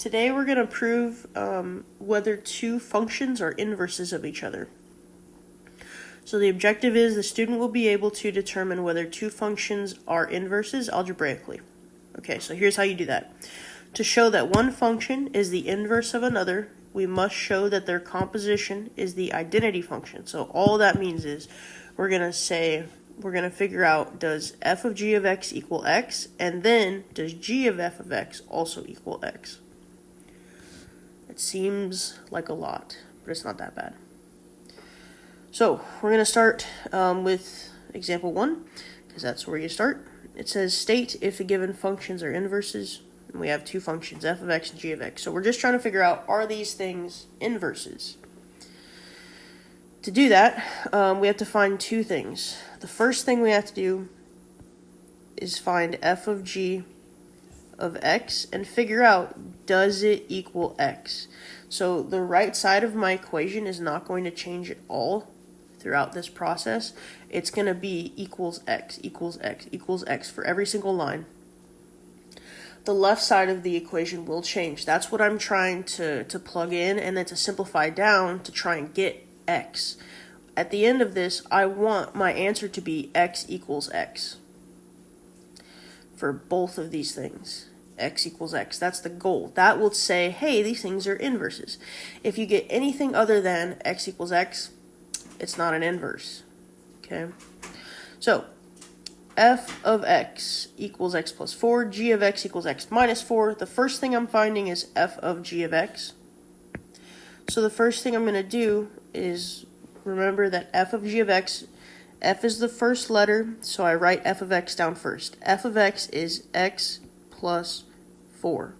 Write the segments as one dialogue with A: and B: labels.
A: Today we're going to prove whether two functions are inverses of each other. So the objective is the student will be able to determine whether two functions are inverses algebraically. Okay, so here's how you do that. To show that one function is the inverse of another, we must show that their composition is the identity function. So all that means is we're going to figure out, does f of g of x equal x, and then does g of f of x also equal x? It seems like a lot, but it's not that bad. So we're going to start with example 1, because that's where you start. It says state if the given functions are inverses, and we have two functions, f of x and g of x. So we're just trying to figure out, are these things inverses? To do that, we have to find two things. The first thing we have to do is find f of g of x and figure out, does it equal x? So the right side of my equation is not going to change at all throughout this process. It's going to be equals x, equals x, equals x for every single line. The left side of the equation will change. That's what I'm trying to plug in, and then to simplify down to try and get x. At the end of this, I want my answer to be x equals x for both of these things. X equals x. That's the goal. That will say, hey, these things are inverses. If you get anything other than x equals x, it's not an inverse. Okay? So, f of x equals x plus 4, g of x equals x minus 4. The first thing I'm finding is f of g of x. So the first thing I'm going to do is remember that f of g of x, f is the first letter, so I write f of x down first. F of x is x plus 4.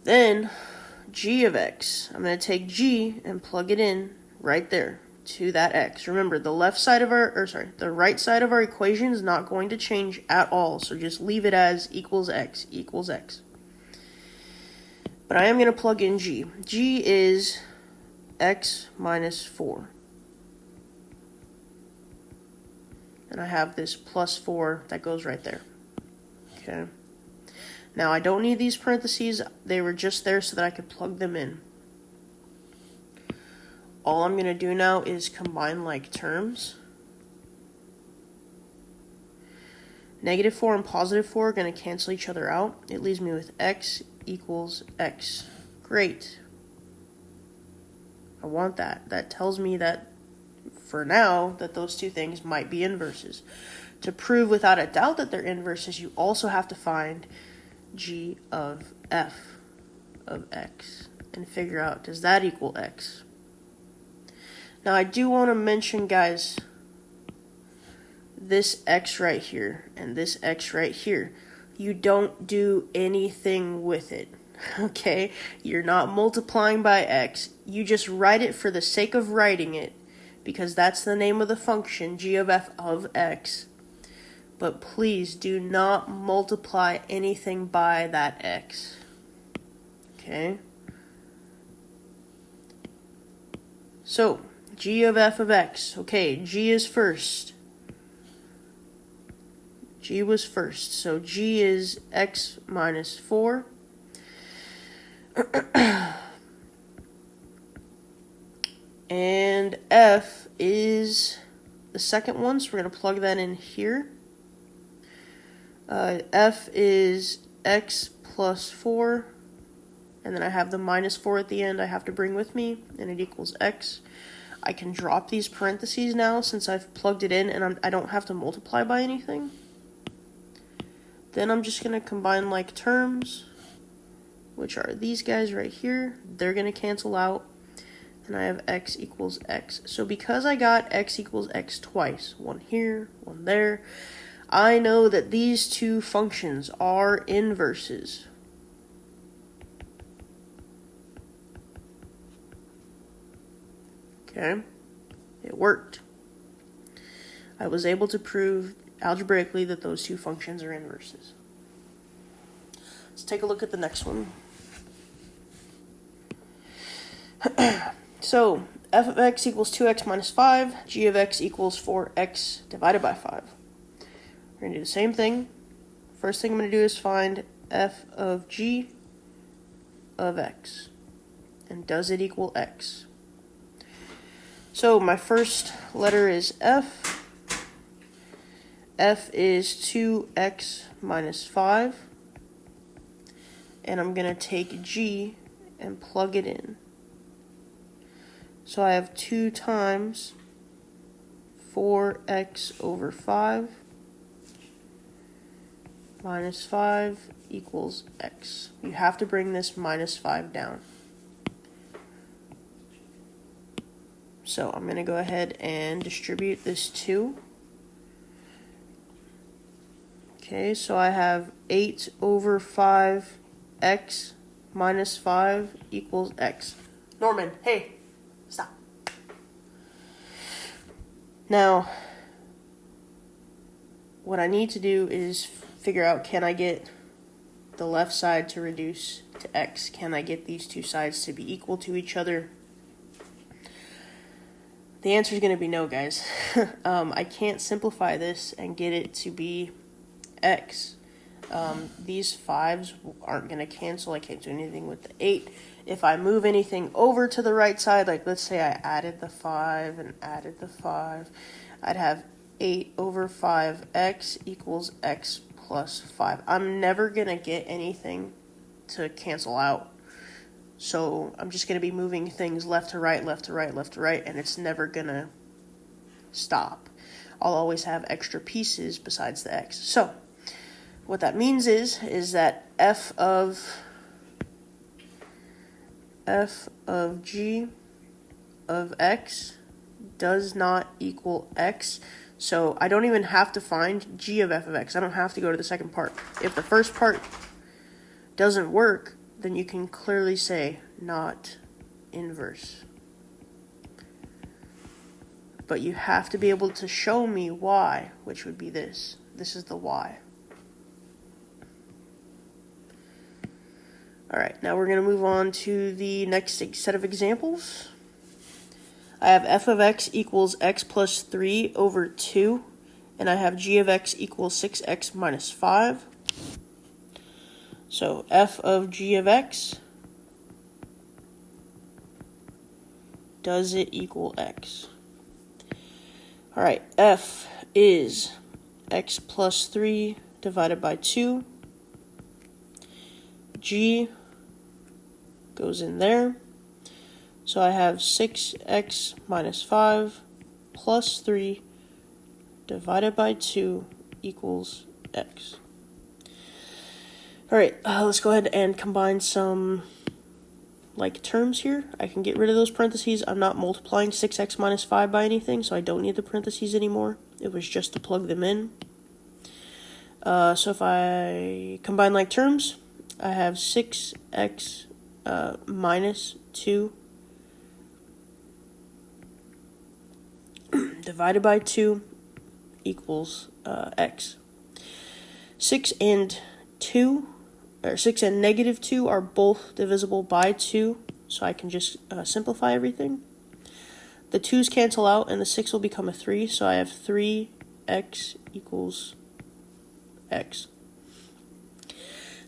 A: Then g of x, I'm going to take g and plug it in right there to that x. Remember, the right side of our equation is not going to change at all, so just leave it as equals x, equals x. But I am going to plug in g. G is x minus 4. And I have this plus 4 that goes right there. Okay. Now, I don't need these parentheses. They were just there so that I could plug them in. All I'm going to do now is combine like terms. Negative 4 and positive 4 are going to cancel each other out. It leaves me with x equals x. Great. I want that. That tells me that for now, that those two things might be inverses. To prove without a doubt that they're inverses, you also have to find g of f of x and figure out, does that equal x? Now, I do want to mention, guys, this x right here and this x right here, you don't do anything with it. Okay? You're not multiplying by x. You just write it for the sake of writing it, because that's the name of the function, g of f of x. But please do not multiply anything by that x. Okay? So, g of f of x. Okay, g is first. G was first. So g is x minus 4. And f is the second one, so we're going to plug that in here. F is x plus 4, and then I have the minus 4 at the end I have to bring with me, and it equals x. I can drop these parentheses now since I've plugged it in, and I don't have to multiply by anything. Then I'm just going to combine like terms, which are these guys right here. They're going to cancel out. And I have x equals x. So because I got x equals x twice, one here, one there, I know that these two functions are inverses. Okay? It worked. I was able to prove algebraically that those two functions are inverses. Let's take a look at the next one. So, f of x equals 2x minus 5, g of x equals 4x divided by 5. We're going to do the same thing First thing I'm going to do is find f of g of x. And does it equal x? So my first letter is f. F is 2x minus 5. And I'm going to take g and plug it in. So I have 2 times 4x over 5 minus 5 equals x. You have to bring this minus 5 down. So I'm going to go ahead and distribute this 2. Okay, so I have 8 over 5x minus 5 equals x. Norman, hey, stop. Now, what I need to do is figure out, can I get the left side to reduce to x? Can I get these two sides to be equal to each other? The answer is going to be no, guys. I can't simplify this and get it to be x. These 5s aren't going to cancel. I can't do anything with the 8. If I move anything over to the right side, like let's say I added the 5 and added the 5, I'd have 8 over 5x equals x plus 5. I'm never going to get anything to cancel out. So I'm just going to be moving things left to right, left to right, left to right, and it's never going to stop. I'll always have extra pieces besides the x. So what that means is that f of g of x does not equal x. So I don't even have to find g of f of x. I don't have to go to the second part. If the first part doesn't work, then you can clearly say not inverse. But you have to be able to show me y, which would be this. This is the y. Alright, now we're going to move on to the next set of examples. I have f of x equals x plus 3 over 2, and I have g of x equals 6x minus 5. So f of g of x, does it equal x? Alright, f is x plus 3 divided by 2. G goes in there. So I have 6x minus 5 plus 3 divided by 2 equals x. Alright, let's go ahead and combine some like terms here. I can get rid of those parentheses. I'm not multiplying 6x minus 5 by anything, so I don't need the parentheses anymore. It was just to plug them in. So if I combine like terms, I have 6x minus 2 divided by 2 equals x. 6 and negative 2 are both divisible by 2, so I can just simplify everything. The 2's cancel out, and the 6 will become a 3, so I have 3x equals x.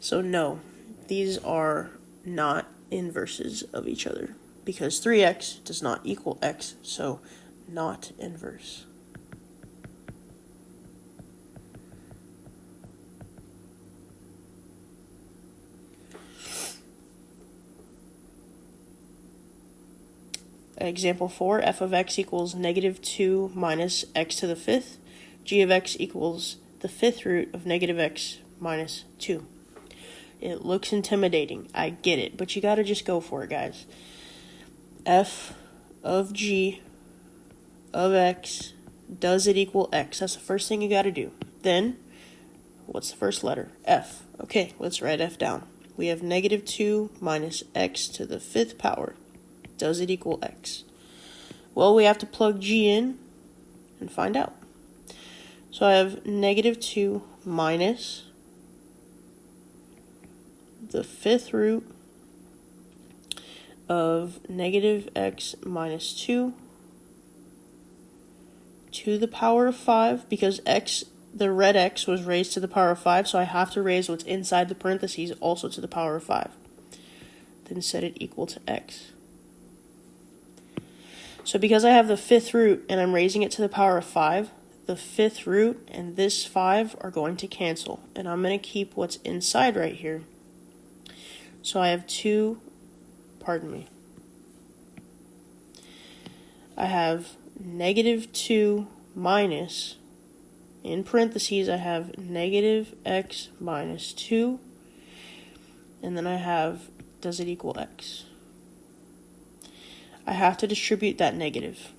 A: So no, these are not inverses of each other, because 3x does not equal x, so not inverse. Example 4, f of x equals negative 2 minus x to the 5th. G of x equals the 5th root of negative x minus 2. It looks intimidating, I get it, but you gotta just go for it, guys. F of g of x, does it equal x? That's the first thing you gotta do. Then, what's the first letter? F. Okay, let's write f down. We have negative 2 minus x to the 5th power. Does it equal x? Well, we have to plug g in and find out. So I have negative 2 minus the 5th root of negative x minus 2 to the power of 5, because x the red x was raised to the power of 5, so I have to raise what's inside the parentheses also to the power of 5. Then set it equal to x. So because I have the fifth root and I'm raising it to the power of 5, the fifth root and this 5 are going to cancel. And I'm going to keep what's inside right here. So I have I have negative 2 minus, in parentheses I have negative x minus 2, and then I have, does it equal x? I have to distribute that negative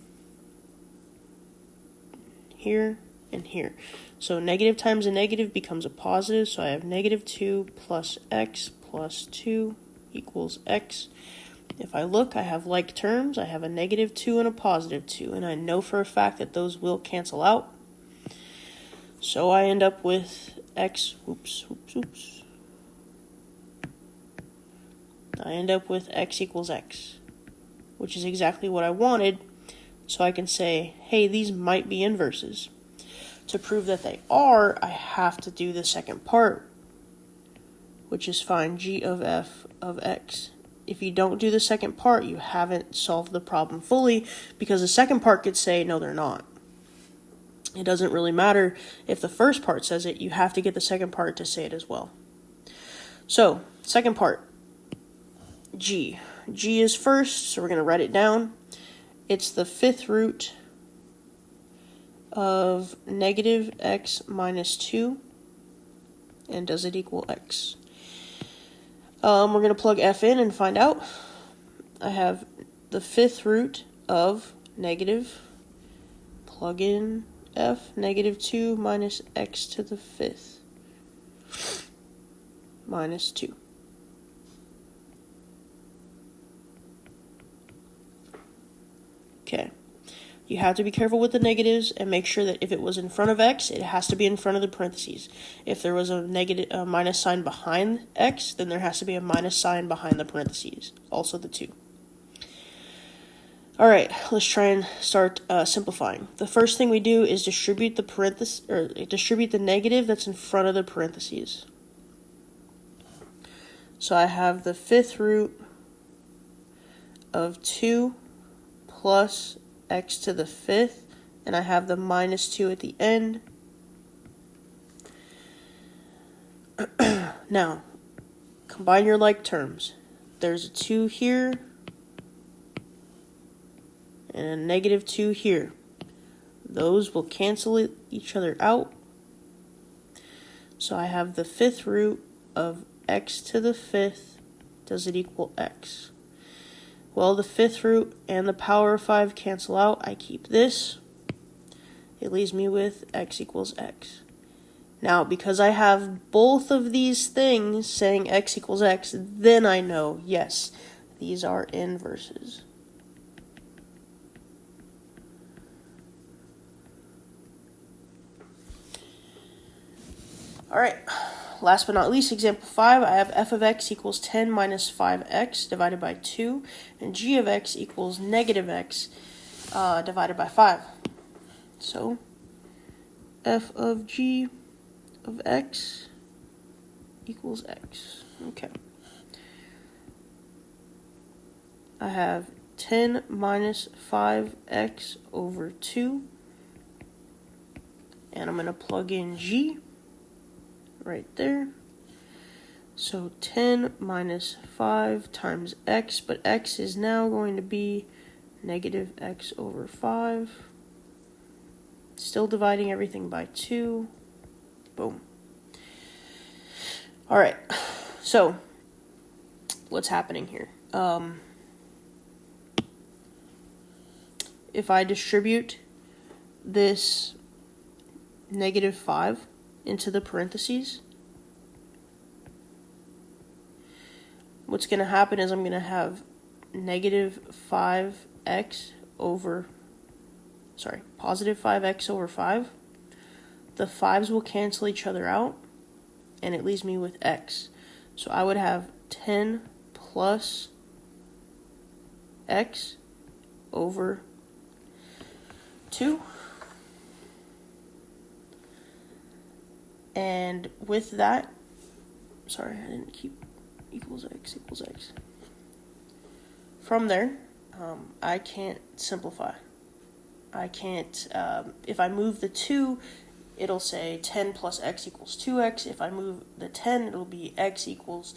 A: here and here. So negative times a negative becomes a positive, so I have negative 2 plus x plus 2 equals x. If I look, I have like terms. I have a negative 2 and a positive 2, and I know for a fact that those will cancel out. So I end up with x, I end up with x equals x, which is exactly what I wanted. So I can say, hey, these might be inverses. To prove that they are, I have to do the second part, which is find g of f of x. If you don't do the second part, you haven't solved the problem fully, because the second part could say, no, they're not. It doesn't really matter if the first part says it, you have to get the second part to say it as well. So, second part, g. G is first, so we're going to write it down. It's the fifth root of negative x minus 2, and does it equal x? We're going to plug f in and find out. I have the fifth root of negative, plug in f, negative 2 minus x to the fifth, minus 2. Okay. You have to be careful with the negatives and make sure that if it was in front of x, it has to be in front of the parentheses. If there was a minus sign behind x, then there has to be a minus sign behind the parentheses, also the 2. All right, let's try and start simplifying. The first thing we do is distribute the negative that's in front of the parentheses. So I have the fifth root of 2 plus x to the fifth, and I have the minus 2 at the end. Now, combine your like terms. There's a 2 here, and a negative 2 here. Those will cancel each other out. So I have the fifth root of x to the fifth. Does it equal x? Well, the fifth root and the power of 5 cancel out. I keep this. It leaves me with x equals x. Now, because I have both of these things saying x equals x, then I know, yes, these are inverses. All right. Last but not least, example 5, I have f of x equals 10 minus 5x divided by 2, and g of x equals negative x divided by 5. So, f of g of x equals x. Okay. I have 10 minus 5x over 2, and I'm going to plug in g right there. So 10 minus 5 times x, but x is now going to be negative x over 5. Still dividing everything by 2. Boom. All right. So what's happening here? If I distribute this negative 5 into the parentheses, what's going to happen is I'm going to have negative 5x over, positive 5x over 5. The 5s will cancel each other out, and it leaves me with x. So I would have 10 plus x over 2. And with that, sorry, I didn't keep equals x equals x. From there, I can't simplify. I can't, if I move the 2, it'll say 10 plus x equals 2x. If I move the 10, it'll be x equals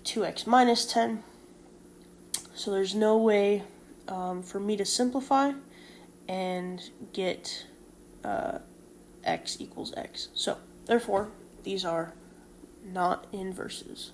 A: 2x minus 10. So there's no way for me to simplify and get x equals x. So therefore, these are not inverses.